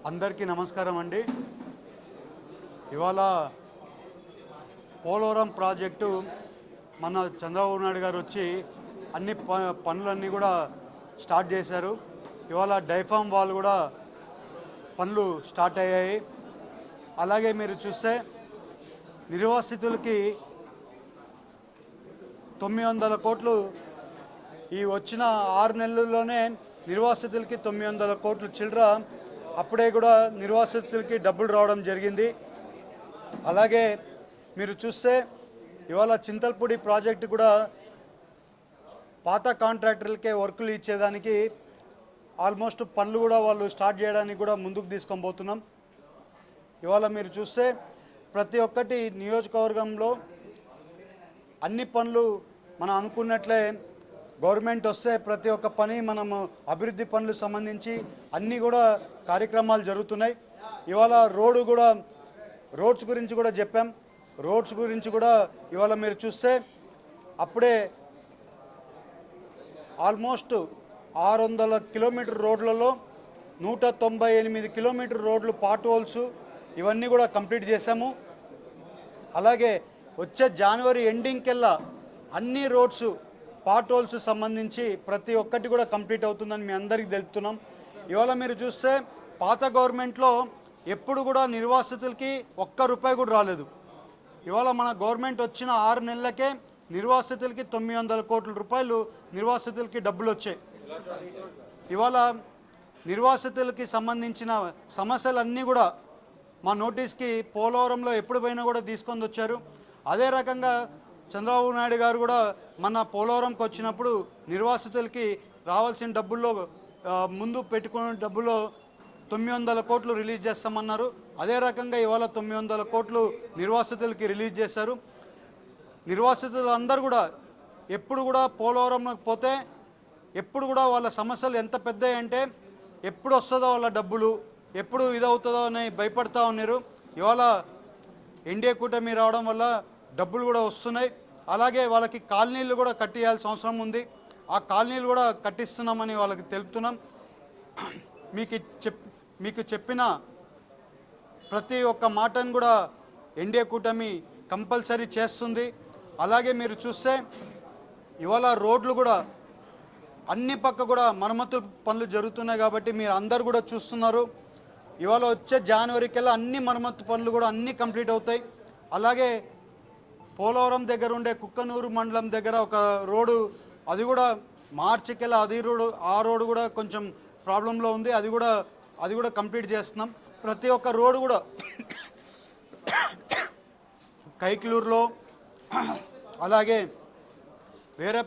అందరికీ నమస్కారం అండి. ఇవాళ పోలవరం ప్రాజెక్టు మన చంద్రబాబు నాయుడు గారు వచ్చి అన్ని పనులన్నీ కూడా స్టార్ట్ చేశారు. ఇవాళ డైఫామ్ వాల్ కూడా పనులు స్టార్ట్ అయ్యాయి. అలాగే మీరు చూస్తే నిర్వాసితులకి 900 కోట్లు ఈ వచ్చిన 6 నెలల్లోనే నిర్వాసితులకి 900 కోట్లు చిల్లర అప్పుడే కూడా నిర్వాసితులకి డబ్బులు రావడం జరిగింది. అలాగే మీరు చూస్తే ఇవాళ చింతల్పూడి ప్రాజెక్టు కూడా పాత కాంట్రాక్టర్లకే వర్కులు ఇచ్చేదానికి ఆల్మోస్ట్ పనులు కూడా వాళ్ళు స్టార్ట్ చేయడానికి కూడా ముందుకు తీసుకొని పోతున్నాం. ఇవాళ మీరు చూస్తే ప్రతి ఒక్కటి నియోజకవర్గంలో అన్ని పనులు మనం అనుకున్నట్లే గవర్నమెంట్ వస్తే ప్రతి ఒక్క పని మనము అభివృద్ధి పనులు సంబంధించి అన్నీ కూడా కార్యక్రమాలు జరుగుతున్నాయి. ఇవాళ రోడ్స్ గురించి కూడా చెప్పాం. రోడ్స్ గురించి కూడా ఇవాళ మీరు చూస్తే అప్పుడే ఆల్మోస్ట్ 600 కిలోమీటర్ రోడ్లలో 198 కిలోమీటర్ రోడ్లు పార్ట్ హోల్స్ ఇవన్నీ కూడా కంప్లీట్ చేశాము. అలాగే వచ్చే జనవరి ఎండింగ్ కల్లా అన్ని రోడ్స్ పార్ట్ హోల్స్ సంబంధించి ప్రతి ఒక్కటి కూడా కంప్లీట్ అవుతుందని మీ అందరికీ తెలుపుతున్నాం. ఇవాళ మీరు చూస్తే పాత గవర్నమెంట్లో ఎప్పుడు కూడా నిర్వాసితులకి ₹1 కూడా రాలేదు. ఇవాళ మన గవర్నమెంట్ వచ్చిన 6 నెలలకే నిర్వాసితులకి 900 కోట్ల రూపాయలు నిర్వాసితులకి డబ్బులు వచ్చాయి. ఇవాళ నిర్వాసితులకి సంబంధించిన సమస్యలన్నీ కూడా మా నోటీస్కి పోలవరంలో ఎప్పుడు పోయినా కూడా తీసుకొని వచ్చారు. అదే రకంగా చంద్రబాబు నాయుడు గారు కూడా మన పోలవరంకి వచ్చినప్పుడు నిర్వాసితులకి రావాల్సిన డబ్బుల్లో ముందు పెట్టుకున్న డబ్బులో 900 కోట్లు రిలీజ్ చేస్తామన్నారు. అదే రకంగా ఇవాళ 900 కోట్లు నిర్వాసితులకి రిలీజ్ చేశారు. నిర్వాసితులు అందరూ కూడా ఎప్పుడు కూడా పోలవరంకి పోతే ఎప్పుడు కూడా వాళ్ళ సమస్యలు ఎంత పెద్దవి అంటే ఎప్పుడు వస్తుందో వాళ్ళ డబ్బులు ఎప్పుడు ఇదవుతుందో అని భయపడతా ఉన్నారు. ఇవాళ ఎన్డీఏ కూటమి రావడం వల్ల డబ్బులు కూడా వస్తున్నాయి. అలాగే వాళ్ళకి కాలనీలు కూడా కట్టియాల్సిన అవసరం ఉంది. ఆ కాలనీలు కూడా కట్టిస్తున్నామని వాళ్ళకి తెలుపుతున్నాం. మీకు చెప్పిన ప్రతి ఒక్క మాటను కూడా ఎన్డీఏ కూటమి కంపల్సరీ చేస్తుంది. అలాగే మీరు చూస్తే ఇవాళ రోడ్లు కూడా అన్ని పక్క కూడా మరమ్మతు పనులు జరుగుతున్నాయి కాబట్టి మీరు అందరు కూడా చూస్తున్నారు. ఇవాళ వచ్చే జనవరి కల్లా అన్ని మరమ్మతు పనులు కూడా అన్నీ కంప్లీట్ అవుతాయి. అలాగే పోలవరం దగ్గర ఉండే కుక్కనూరు మండలం దగ్గర ఒక రోడ్డు అది కూడా మార్చికెళ్ళి ఆ రోడ్డు కూడా కొంచెం ప్రాబ్లంలో ఉంది. అది కూడా కంప్లీట్ చేస్తున్నాం. ప్రతి ఒక్క రోడ్డు కూడా కైకలూరులో అలాగే వేరే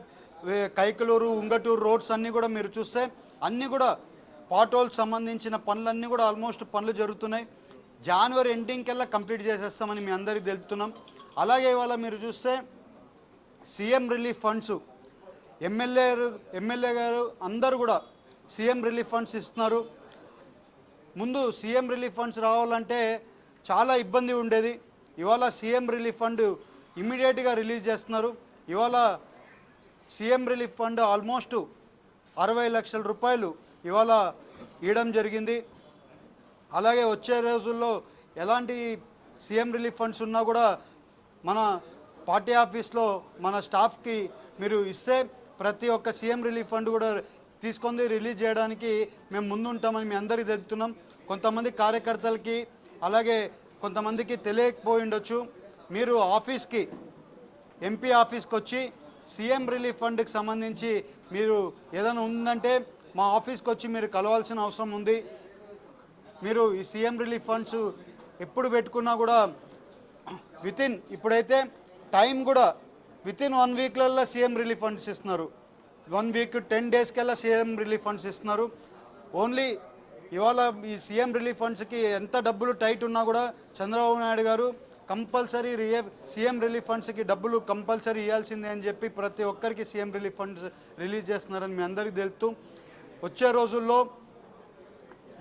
కైకలూరు ఉంగటూరు రోడ్స్ అన్నీ కూడా మీరు చూస్తే అన్నీ కూడా పార్ట్ హోల్స్ సంబంధించిన పనులన్నీ కూడా ఆల్మోస్ట్ పనులు జరుగుతున్నాయి. జనవరి ఎండింగ్ కల్లా కంప్లీట్ చేసేస్తామని మీ అందరికీ తెలుపుతున్నాం. అలాగే ఇవాళ మీరు చూస్తే సీఎం రిలీఫ్ ఫండ్స్ ఎమ్మెల్యే గారు అందరూ కూడా సీఎం రిలీఫ్ ఫండ్స్ ఇస్తున్నారు. ముందు సీఎం రిలీఫ్ ఫండ్స్ రావాలంటే చాలా ఇబ్బంది ఉండేది. ఇవాళ సీఎం రిలీఫ్ ఫండ్ ఇమ్మీడియట్గా రిలీజ్ చేస్తున్నారు. ఇవాళ సీఎం రిలీఫ్ ఫండ్ ఆల్మోస్ట్ 60 లక్షల రూపాయలు ఇవాళ ఇవ్వడం జరిగింది. అలాగే వచ్చే రోజుల్లో ఎలాంటి సీఎం రిలీఫ్ ఫండ్స్ ఉన్నా కూడా మన పార్టీ ఆఫీస్లో మన స్టాఫ్కి మీరు ఇస్తే ప్రతి ఒక్క సీఎం రిలీఫ్ ఫండ్ కూడా తీసుకొని రిలీజ్ చేయడానికి మేము ముందుంటామని మీ అందరికీ తెలుపుతున్నాం. కొంతమంది కార్యకర్తలకి అలాగే కొంతమందికి తెలియకపోయి ఉండొచ్చు. మీరు ఆఫీస్కి ఎంపీ ఆఫీస్కి వచ్చి సీఎం రిలీఫ్ ఫండ్కి సంబంధించి మీరు ఏదైనా ఉందంటే మా ఆఫీస్కి వచ్చి మీరు కలవాల్సిన అవసరం ఉంది. మీరు ఈ సీఎం రిలీఫ్ ఫండ్స్ ఎప్పుడు పెట్టుకున్నా కూడా ఇప్పుడైతే టైం కూడా వితిన్ 1 వీక్లలో సీఎం రిలీఫ్ ఫండ్స్ ఇస్తున్నారు. 1 వీక్ 10 డేస్ కల్లా సీఎం రిలీఫ్ ఫండ్స్ ఇస్తున్నారు. ఓన్లీ ఇవాళ ఈ సీఎం రిలీఫ్ ఫండ్స్కి ఎంత డబ్బులు టైట్ ఉన్నా కూడా చంద్రబాబు నాయుడు గారు కంపల్సరీ సీఎం రిలీఫ్ ఫండ్స్కి డబ్బులు కంపల్సరీ ఇవ్వాల్సిందే అని చెప్పి ప్రతి ఒక్కరికి సీఎం రిలీఫ్ ఫండ్స్ రిలీజ్ చేస్తున్నారని మీ అందరికీ తెలుపుతూ వచ్చే రోజుల్లో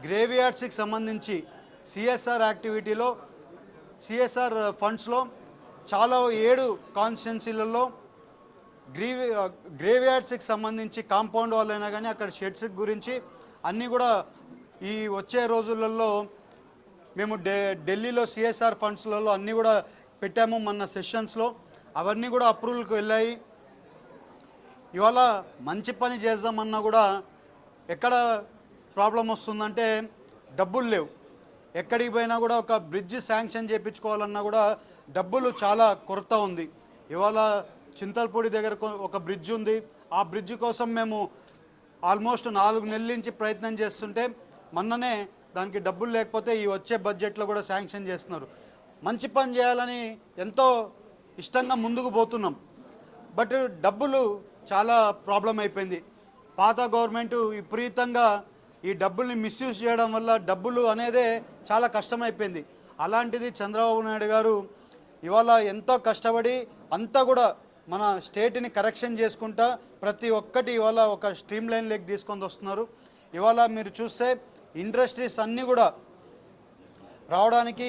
గ్రేవ్యార్డ్స్కి సంబంధించి సిఎస్ఆర్ యాక్టివిటీలో సిఎస్ఆర్ ఫండ్స్లో చాలా 7 కాన్స్టిట్యున్సీలలో గ్రేవ్యార్డ్స్కి సంబంధించి కాంపౌండ్ వాళ్ళైనా కానీ అక్కడ షెడ్స్ గురించి అన్నీ కూడా ఈ వచ్చే రోజులలో మేము ఢిల్లీలో సిఎస్ఆర్ ఫండ్స్లలో అన్నీ కూడా పెట్టాము మన సెషన్స్లో, అవన్నీ కూడా అప్రూవల్కి వెళ్ళాయి. ఇవాళ మంచి పని చేద్దామన్నా కూడా ఎక్కడ ప్రాబ్లం వస్తుందంటే డబ్బులు లేవు. ఎక్కడికి పోయినా కూడా ఒక బ్రిడ్జ్ శాంక్షన్ చేయించుకోవాలన్నా కూడా డబ్బులు చాలా కొరత ఉంది. ఇవాళ చింతల్పూడి దగ్గర ఒక బ్రిడ్జ్ ఉంది. ఆ బ్రిడ్జ్ కోసం మేము ఆల్మోస్ట్ 4 నెలల నుంచి ప్రయత్నం చేస్తుంటే మొన్ననే దానికి డబ్బులు లేకపోతే ఈ వచ్చే బడ్జెట్లో కూడా శాంక్షన్ చేస్తున్నారు. మంచి పని చేయాలని ఎంతో ఇష్టంగా ముందుకు పోతున్నాం. బట్ డబ్బులు చాలా ప్రాబ్లం అయిపోయింది. పాత గవర్నమెంట్ విపరీతంగా ఈ డబ్బుల్ని మిస్యూజ్ చేయడం వల్ల డబ్బులు అనేదే చాలా కష్టమైపోయింది. అలాంటిది చంద్రబాబు నాయుడు గారు ఇవాళ ఎంతో కష్టపడి అంతా కూడా మన స్టేట్ని కరెక్షన్ చేసుకుంటా ప్రతి ఒక్కటి ఇవాళ ఒక స్ట్రీమ్ లైన్ లెక్ తీసుకొని వస్తున్నారు. ఇవాళ మీరు చూస్తే ఇండస్ట్రీస్ అన్నీ కూడా రావడానికి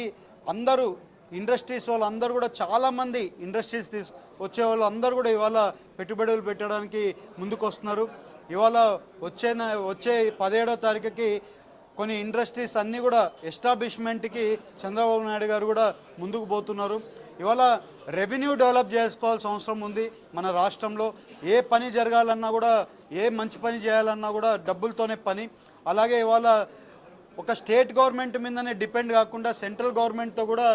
అందరూ ఇండస్ట్రీస్ వాళ్ళందరూ కూడా చాలామంది ఇండస్ట్రీస్ వచ్చే వాళ్ళు అందరూ కూడా ఇవాళ పెట్టుబడులు పెట్టడానికి ముందుకు వస్తున్నారు. ఇవాళ వచ్చే 17వ తారీఖుకి కొన్ని ఇండస్ట్రీస్ అన్నీ కూడా ఎస్టాబ్లిష్మెంట్కి చంద్రబాబు నాయుడు గారు కూడా ముందుకు పోతున్నారు. ఇవాళ రెవెన్యూ డెవలప్ చేసుకోవాల్సిన అవసరం ఉంది మన రాష్ట్రంలో. ఏ పని జరగాలన్నా కూడా, ఏ మంచి పని చేయాలన్నా కూడా డబ్బులతోనే పని. అలాగే ఇవాళ ఒక స్టేట్ గవర్నమెంట్ మీదనే డిపెండ్ కాకుండా సెంట్రల్ గవర్నమెంట్తో కూడా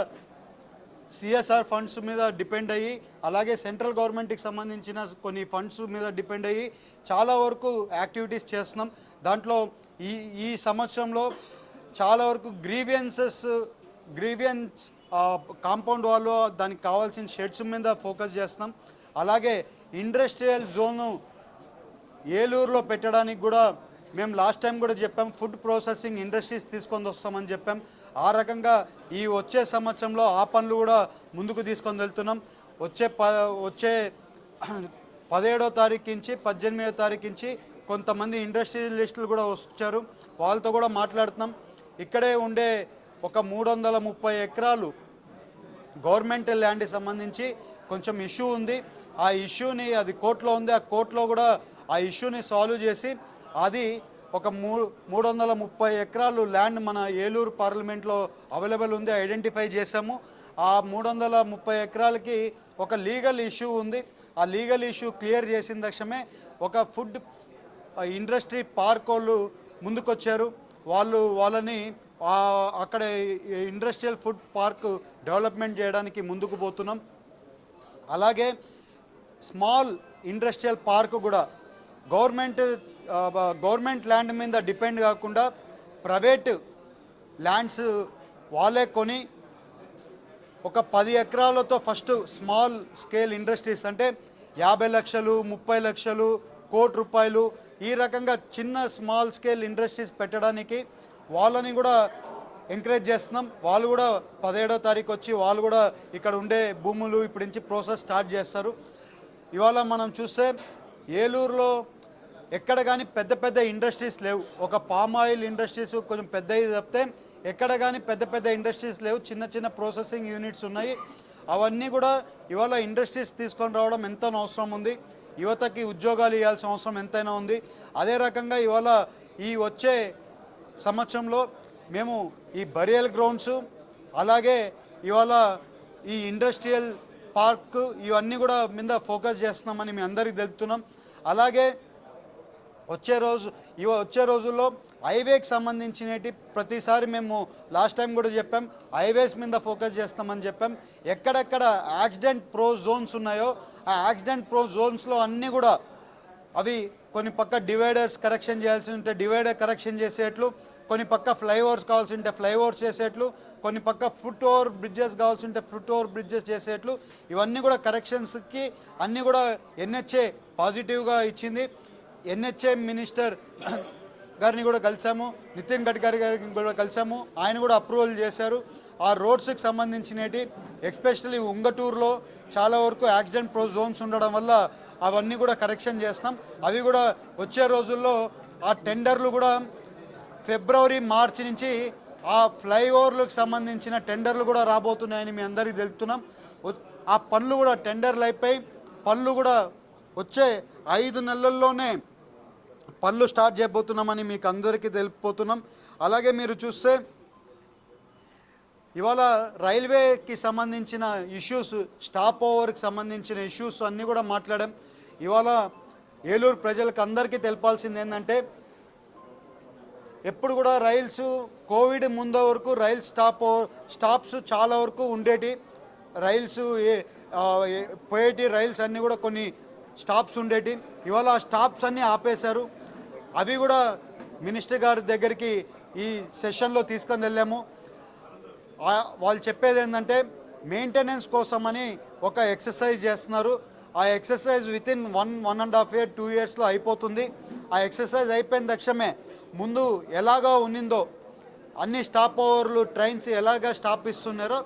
సిఎస్ఆర్ ఫండ్స్ మీద డిపెండ్ అయ్యి, అలాగే సెంట్రల్ గవర్నమెంట్కి సంబంధించిన కొన్ని ఫండ్స్ మీద డిపెండ్ అయ్యి చాలా వరకు యాక్టివిటీస్ చేస్తున్నాం. దాంట్లో ఈ సంవత్సరంలో చాలా వరకు గ్రీవియన్స్ కాంపౌండ్ వాళ్ళు దానికి కావాల్సిన షెడ్స్ మీద ఫోకస్ చేస్తున్నాం. అలాగే ఇండస్ట్రియల్ జోను ఏలూరులో పెట్టడానికి కూడా మేము లాస్ట్ టైం కూడా చెప్పాం, ఫుడ్ ప్రాసెసింగ్ ఇండస్ట్రీస్ తీసుకొని వస్తామని చెప్పాం. ఆ రకంగా ఈ వచ్చే సంవత్సరంలో ఆ పనులు కూడా ముందుకు తీసుకొని వెళ్తున్నాం. వచ్చే 17వ తారీఖు నుంచి 18వ తారీఖు నుంచి కొంతమంది ఇండస్ట్రియలిస్టులు కూడా వచ్చారు. వాళ్ళతో కూడా మాట్లాడుతున్నాం. ఇక్కడే ఉండే ఒక 330 ఎకరాలు గవర్నమెంట్ ల్యాండ్కి సంబంధించి కొంచెం ఇష్యూ ఉంది. ఆ ఇష్యూని అది కోర్టులో ఉంది. ఆ కోర్టులో కూడా ఆ ఇష్యూని సాల్వ్ చేసి అది ఒక 330 ఎకరాలు ల్యాండ్ మన ఏలూరు పార్లమెంట్లో అవైలబుల్ ఉంది, ఐడెంటిఫై చేశాము. ఆ 330 ఎకరాలకి ఒక లీగల్ ఇష్యూ ఉంది. ఆ లీగల్ ఇష్యూ క్లియర్ చేసిన తక్షణమే ఒక ఫుడ్ ఇండస్ట్రీ పార్క్ వాళ్ళు ముందుకొచ్చారు. వాళ్ళని అక్కడ ఇండస్ట్రియల్ ఫుడ్ పార్క్ డెవలప్మెంట్ చేయడానికి ముందుకు పోతున్నాం. అలాగే స్మాల్ ఇండస్ట్రియల్ పార్క్ కూడా గవర్నమెంట్ ల్యాండ్ మీద డిపెండ్ కాకుండా ప్రైవేట్ ల్యాండ్స్ వాళ్ళే కొని ఒక 10 ఎకరాలతో ఫస్ట్ స్మాల్ స్కేల్ ఇండస్ట్రీస్ అంటే 50 లక్షలు, 30 లక్షలు, ₹1,00,00,000 ఈ రకంగా చిన్న స్మాల్ స్కేల్ ఇండస్ట్రీస్ పెట్టడానికి వాళ్ళని కూడా ఎంకరేజ్ చేస్తున్నాం. వాళ్ళు కూడా 17వ తారీఖు వచ్చి వాళ్ళు కూడా ఇక్కడ ఉండే భూములు ఇప్పటి నుంచి ప్రాసెస్ స్టార్ట్ చేస్తారు. ఇవాళ మనం చూస్తే ఏలూరులో ఎక్కడ కానీ పెద్ద ఇండస్ట్రీస్ లేవు. ఒక పామ్ ఆయిల్ ఇండస్ట్రీస్ కొంచెం పెద్దవి తప్పితే ఎక్కడ కానీ పెద్ద ఇండస్ట్రీస్ లేవు. చిన్న ప్రాసెసింగ్ యూనిట్స్ ఉన్నాయి. అవన్నీ కూడా ఇవాళ ఇండస్ట్రీస్ తీసుకొని రావడం ఎంతో అవసరం ఉంది. యువతకి ఉద్యోగాలు ఇవ్వాల్సిన అవసరం ఎంతైనా ఉంది. అదే రకంగా ఇవాళ ఈ వచ్చే సంవత్సరంలో మేము ఈ బరియల్ గ్రౌండ్స్ అలాగే ఇవాళ ఈ ఇండస్ట్రియల్ పార్క్ ఇవన్నీ కూడా మీద ఫోకస్ చేస్తున్నామని మీ అందరికీ తెలుపుతున్నాం. అలాగే వచ్చే రోజుల్లో హైవేకి సంబంధించినవి ప్రతిసారి మేము లాస్ట్ టైం కూడా చెప్పాం, హైవేస్ మీద ఫోకస్ చేస్తామని చెప్పాం. ఎక్కడెక్కడ యాక్సిడెంట్ ప్రో జోన్స్ ఉన్నాయో ఆ యాక్సిడెంట్ ప్రో జోన్స్లో అన్నీ కూడా అవి కొన్ని పక్క డివైడర్స్ కరెక్షన్ చేయాల్సి ఉంటే డివైడర్ కరెక్షన్ చేసేట్లు, కొన్ని పక్క ఫ్లైఓవర్స్ కావాల్సి ఉంటే ఫ్లైఓవర్స్ చేసేట్లు, కొన్ని పక్క ఫుట్ ఓవర్ బ్రిడ్జెస్ కావాల్సి ఉంటే ఫుట్ ఓవర్ బ్రిడ్జెస్ చేసేట్లు, ఇవన్నీ కూడా కరెక్షన్స్కి అన్నీ కూడా ఎన్హెచ్ఏ పాజిటివ్గా ఇచ్చింది. ఎన్హెచ్ఏ మినిస్టర్ గారిని కూడా కలిసాము, నితిన్ గడ్కరీ గారిని కూడా కలిసాము. ఆయన కూడా అప్రూవల్ చేశారు. ఆ రోడ్స్కి సంబంధించినవి ఎస్పెషల్లీ ఉంగటూరులో చాలా వరకు యాక్సిడెంట్ ప్రో జోన్స్ ఉండడం వల్ల అవన్నీ కూడా కరెక్షన్ చేస్తాం. అవి కూడా వచ్చే రోజుల్లో ఆ టెండర్లు కూడా ఫిబ్రవరి మార్చి నుంచి ఆ ఫ్లైఓవర్లకు సంబంధించిన టెండర్లు కూడా రాబోతున్నాయని మీ అందరికీ తెలుపుతున్నాం. ఆ పనులు కూడా టెండర్లు అయిపోయి పనులు కూడా వచ్చే 5 నెలల్లోనే పనులు స్టార్ట్ చేయబోతున్నామని మీకు అందరికీ తెలిపిపోతున్నాం. అలాగే మీరు చూస్తే ఇవాళ రైల్వేకి సంబంధించిన ఇష్యూస్, స్టాప్ ఓవర్కి సంబంధించిన ఇష్యూస్ అన్నీ కూడా మాట్లాడాం. ఇవాళ ఏలూరు ప్రజలకు అందరికీ తెలపాల్సింది ఏంటంటే, ఎప్పుడు కూడా రైల్స్ కోవిడ్ ముందు వరకు రైల్ స్టాప్స్ చాలా వరకు ఉండేటి. రైల్స్ పోయేటి రైల్స్ అన్నీ కూడా కొన్ని స్టాప్స్ ఉండేటి. ఇవాళ ఆ స్టాప్స్ అన్నీ ఆపేశారు. అవి కూడా మినిస్టర్ గారి దగ్గరికి ఈ సెషన్లో తీసుకొని వెళ్ళాము. వాళ్ళు చెప్పేది ఏంటంటే, మెయింటెనెన్స్ కోసమని ఒక ఎక్సర్సైజ్ చేస్తున్నారు. ఆ ఎక్సర్సైజ్ వితిన్ 1.5 year 2 yearsలో అయిపోతుంది. ఆ ఎక్సర్సైజ్ అయిపోయిన తక్షణమే ముందు ఎలాగా ఉన్నిందో అన్ని స్టాప్ ఓవర్లు ట్రైన్స్ ఎలాగా స్టాప్ ఇస్తున్నారో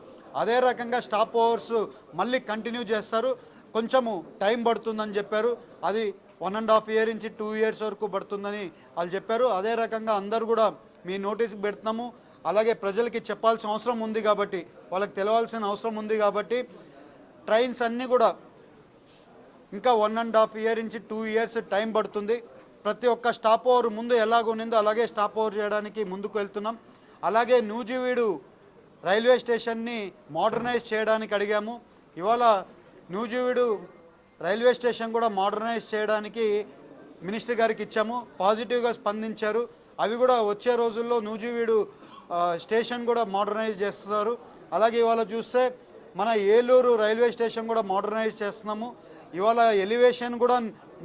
అదే రకంగా స్టాప్ ఓవర్స్ మళ్ళీ కంటిన్యూ చేస్తారు. కొంచెము టైం పడుతుందని చెప్పారు. అది 1.5 year నుంచి 2 years వరకు పడుతుందని వాళ్ళు చెప్పారు. అదే రకంగా అందరూ కూడా మీ నోటీస్కి పెడుతున్నాము. అలాగే ప్రజలకి చెప్పాల్సిన అవసరం ఉంది కాబట్టి, వాళ్ళకి తెలవాల్సిన అవసరం ఉంది కాబట్టి, ట్రైన్స్ అన్నీ కూడా ఇంకా 1.5 year నుంచి 2 years టైం పడుతుంది. ప్రతి ఒక్క స్టాప్ ఓవర్ ముందు ఎలాగ ఉన్నిందో అలాగే స్టాప్ ఓవర్ చేయడానికి ముందుకు వెళ్తున్నాం. అలాగే నూజివీడు రైల్వే స్టేషన్ని మోడర్నైజ్ చేయడానికి అడిగాము. ఇవాళ నూజివీడు రైల్వే స్టేషన్ కూడా మోడర్నైజ్ చేయడానికి మినిస్టర్ గారికి ఇచ్చాము. పాజిటివ్గా స్పందించారు. అవి కూడా వచ్చే రోజుల్లో నూజివీడు స్టేషన్ కూడా మోడర్నైజ్ చేస్తున్నారు. అలాగే ఇవాళ చూస్తే మన ఏలూరు రైల్వే స్టేషన్ కూడా మోడర్నైజ్ చేస్తున్నాము. ఇవాళ ఎలివేషన్ కూడా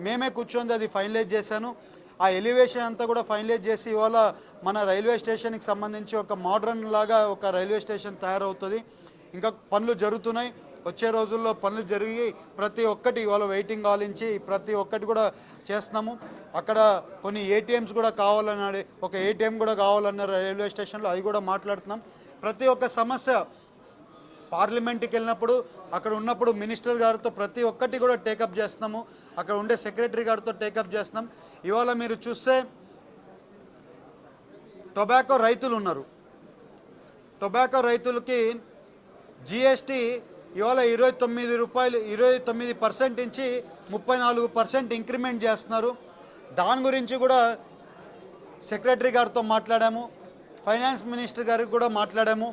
మేమే కూర్చొని అది ఫైనలైజ్ చేశాను. ఆ ఎలివేషన్ అంతా కూడా ఫైనలైజ్ చేసి ఇవాళ మన రైల్వే స్టేషన్కి సంబంధించి ఒక మోడర్న్ లాగా ఒక రైల్వే స్టేషన్ తయారవుతుంది. ఇంకా పనులు జరుగుతున్నాయి. వచ్చే రోజుల్లో పనులు జరిగి ప్రతి ఒక్కటి ఇవాళ వెయిటింగ్ హాల్ నుంచి ప్రతి ఒక్కటి కూడా చేస్తున్నాము. అక్కడ కొన్ని ఏటీఎంస్ కూడా కావాలన్నాడు, ఒక ఏటీఎం కూడా కావాలన్నారు రైల్వే స్టేషన్లో, అవి కూడా మాట్లాడుతున్నాం. ప్రతి ఒక్క సమస్య పార్లమెంట్కి వెళ్ళినప్పుడు అక్కడ ఉన్నప్పుడు మినిస్టర్ గారితో ప్రతి ఒక్కటి కూడా టేకప్ చేస్తున్నాము. అక్కడ ఉండే సెక్రటరీ గారితో టేకప్ చేస్తున్నాం. ఇవాళ మీరు చూస్తే టొబాకో రైతులు ఉన్నారు. టొబాకో రైతులకి జిఎస్టీ ఇవాళ 29 రూపాయలు 29% నుంచి 34% ఇంక్రిమెంట్ చేస్తున్నారు. దాని గురించి కూడా సెక్రటరీ గారితో మాట్లాడాము. ఫైనాన్స్ మినిస్టర్ గారికి కూడా మాట్లాడాము.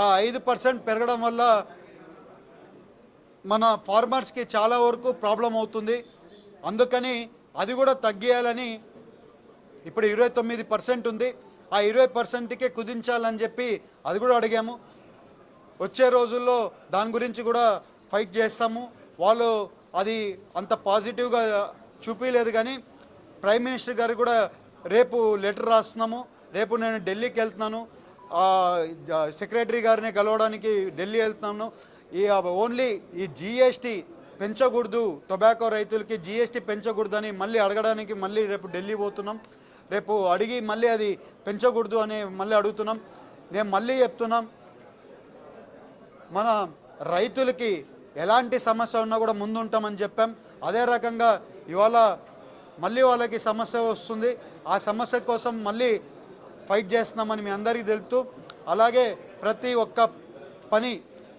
ఆ 5% పెరగడం వల్ల మన ఫార్మర్స్కి చాలా వరకు ప్రాబ్లం అవుతుంది. అందుకని అది కూడా తగ్గియాలని ఇప్పుడు 29% ఉంది. ఆ 20%కే కుదించాలని చెప్పి అది కూడా అడిగాము. వచ్చే రోజుల్లో దాని గురించి కూడా ఫైట్ చేస్తాము. వాళ్ళు అది అంత పాజిటివ్గా చూపించలేదు, కానీ ప్రైమ్ మినిస్టర్ గారికి కూడా రేపు లెటర్ రాస్తున్నాము. రేపు నేను ఢిల్లీకి వెళ్తున్నాను, సెక్రటరీ గారిని కలవడానికి ఢిల్లీ వెళ్తున్నాను. ఓన్లీ ఈ జిఎస్టీ పెంచకూడదు, టొబాకో రైతులకి జిఎస్టీ పెంచకూడదని మళ్ళీ అడగడానికి మళ్ళీ రేపు ఢిల్లీ పోతున్నాం. రేపు అడిగి మళ్ళీ అది పెంచకూడదు అని మళ్ళీ అడుగుతున్నాం. నేను మళ్ళీ చెప్తున్నాం, మన రైతులకి ఎలాంటి సమస్య ఉన్నా కూడా ముందు ఉంటామని చెప్పాం. అదే రకంగా ఇవాళ మళ్ళీ వాళ్ళకి సమస్య వస్తుంది. ఆ సమస్య కోసం మళ్ళీ ఫైట్ చేస్తున్నామని మీ అందరికీ తెలుపుతూ, అలాగే ప్రతి ఒక్క పని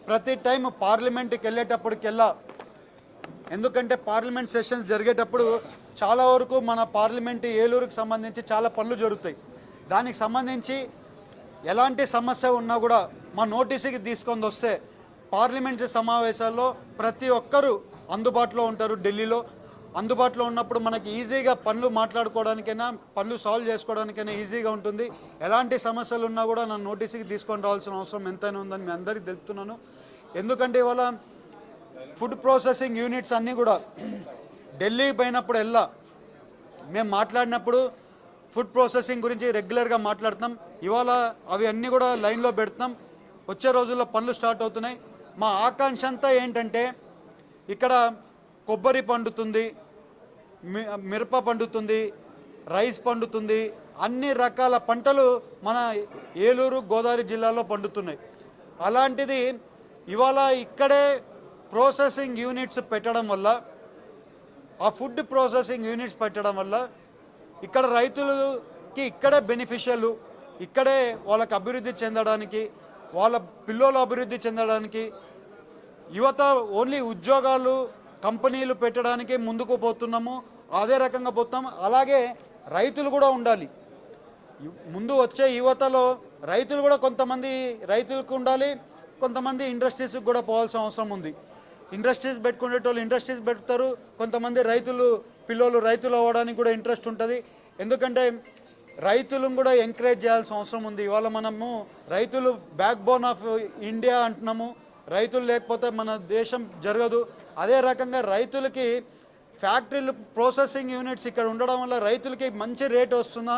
ప్రతి టైం పార్లమెంట్కి వెళ్ళేటప్పటికెల్లా, ఎందుకంటే పార్లమెంట్ సెషన్స్ జరిగేటప్పుడు చాలా వరకు మన పార్లమెంట్ ఏలూరుకి సంబంధించి చాలా పనులు జరుగుతాయి. దానికి సంబంధించి ఎలాంటి సమస్య ఉన్నా కూడా మా నోటీసుకి తీసుకొని వస్తే పార్లమెంట్ సమావేశాల్లో ప్రతి ఒక్కరూ అందుబాటులో ఉంటారు. ఢిల్లీలో అందుబాటులో ఉన్నప్పుడు మనకి ఈజీగా పనులు మాట్లాడుకోవడానికైనా పనులు సాల్వ్ చేసుకోవడానికైనా ఈజీగా ఉంటుంది. ఎలాంటి సమస్యలు ఉన్నా కూడా నా నోటీసుకి తీసుకొని రావాల్సిన అవసరం ఎంతైనా ఉందని మీ అందరికీ తెలుపుతున్నాను. ఎందుకంటే ఇవాళ ఫుడ్ ప్రాసెసింగ్ యూనిట్స్ అన్నీ కూడా ఢిల్లీ పోయినప్పుడు మేము మాట్లాడినప్పుడు ఫుడ్ ప్రాసెసింగ్ గురించి రెగ్యులర్గా మాట్లాడుతున్నాం. ఇవాళ అవి అన్నీ కూడా లైన్లో పెడుతున్నాం. వచ్చే రోజుల్లో పనులు స్టార్ట్ అవుతున్నాయి. మా ఆకాంక్ష అంతా ఏంటంటే, ఇక్కడ కొబ్బరి పండుతుంది, మిరప పండుతుంది, రైస్ పండుతుంది, అన్ని రకాల పంటలు మన ఏలూరు గోదావరి జిల్లాలో పండుతున్నాయి. అలాంటిది ఇవాళ ఇక్కడే ప్రాసెసింగ్ యూనిట్స్ పెట్టడం వల్ల, ఆ ఫుడ్ ప్రాసెసింగ్ యూనిట్స్ పెట్టడం వల్ల ఇక్కడ రైతులకి ఇక్కడే బెనిఫిషియల్, ఇక్కడే వాళ్ళకి అభివృద్ధి చెందడానికి, వాళ్ళ పిల్లలు అభివృద్ధి చెందడానికి, యువత ఓన్లీ ఉద్యోగాలు కంపెనీలు పెట్టడానికి ముందుకు పోతున్నాము. అదే రకంగా పోతాం. అలాగే రైతులు కూడా ఉండాలి. ముందు వచ్చే యువతలో రైతులు కూడా కొంతమంది రైతులకు ఉండాలి, కొంతమంది ఇండస్ట్రీస్కి కూడా పోవాల్సిన అవసరం ఉంది. ఇండస్ట్రీస్ పెట్టుకునేటోళ్ళు ఇండస్ట్రీస్ పెడతారు, కొంతమంది పిల్లలు రైతులు అవ్వడానికి కూడా ఇంట్రెస్ట్ ఉంటుంది. ఎందుకంటే రైతులను కూడా ఎంకరేజ్ చేయాల్సిన అవసరం ఉంది. ఇవాళ మనము రైతులు బ్యాక్ బోన్ ఆఫ్ ఇండియా అంటున్నాము. రైతులు లేకపోతే మన దేశం జరగదు. అదే రకంగా రైతులకి ఫ్యాక్టరీలు ప్రాసెసింగ్ యూనిట్స్ ఇక్కడ ఉండడం వల్ల రైతులకి మంచి రేట్ వస్తున్నా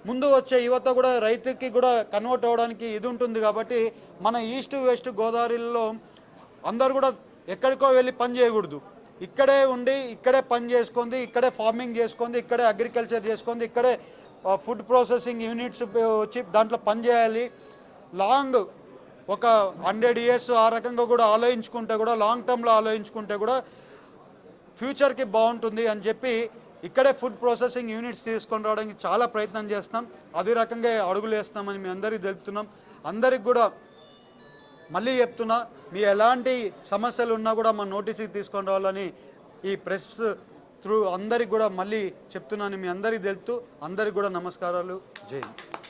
ముందు వచ్చే యువత కూడా రైతుకి కూడా కన్వర్ట్ అవ్వడానికి ఇది ఉంటుంది. కాబట్టి మన ఈస్ట్ వెస్ట్ గోదావరిలో అందరు కూడా ఎక్కడికో వెళ్ళి పని చేయకూడదు. ఇక్కడే ఉండి ఇక్కడే పని చేసుకుంది, ఇక్కడే ఫార్మింగ్ చేసుకుంది, ఇక్కడే అగ్రికల్చర్ చేసుకుంది, ఇక్కడే ఫుడ్ ప్రాసెసింగ్ యూనిట్స్ వచ్చి దాంట్లో పని చేయాలి. లాంగ్ ఒక 100 years ఆ రకంగా కూడా ఆలోచించుకుంటే కూడా లాంగ్ టర్మ్లో ఆలోచించుకుంటే కూడా ఫ్యూచర్కి బాగుంటుంది అని చెప్పి ఇక్కడే ఫుడ్ ప్రాసెసింగ్ యూనిట్స్ తీసుకొని రావడానికి చాలా ప్రయత్నం చేస్తాం. అదే రకంగా అడుగులు వేస్తామని మీ అందరికీ తెలుపుతున్నాం. అందరికి కూడా మళ్ళీ చెప్తున్నా, మీ ఎలాంటి సమస్యలు ఉన్నా కూడా మా నోటీస్కి తీసుకొని రావాలని ఈ ప్రెస్ త్రూ అందరికి కూడా మళ్ళీ చెప్తున్నాను. మీ అందరికీ తెలుపుతూ అందరికి కూడా నమస్కారాలు. జై హింద్.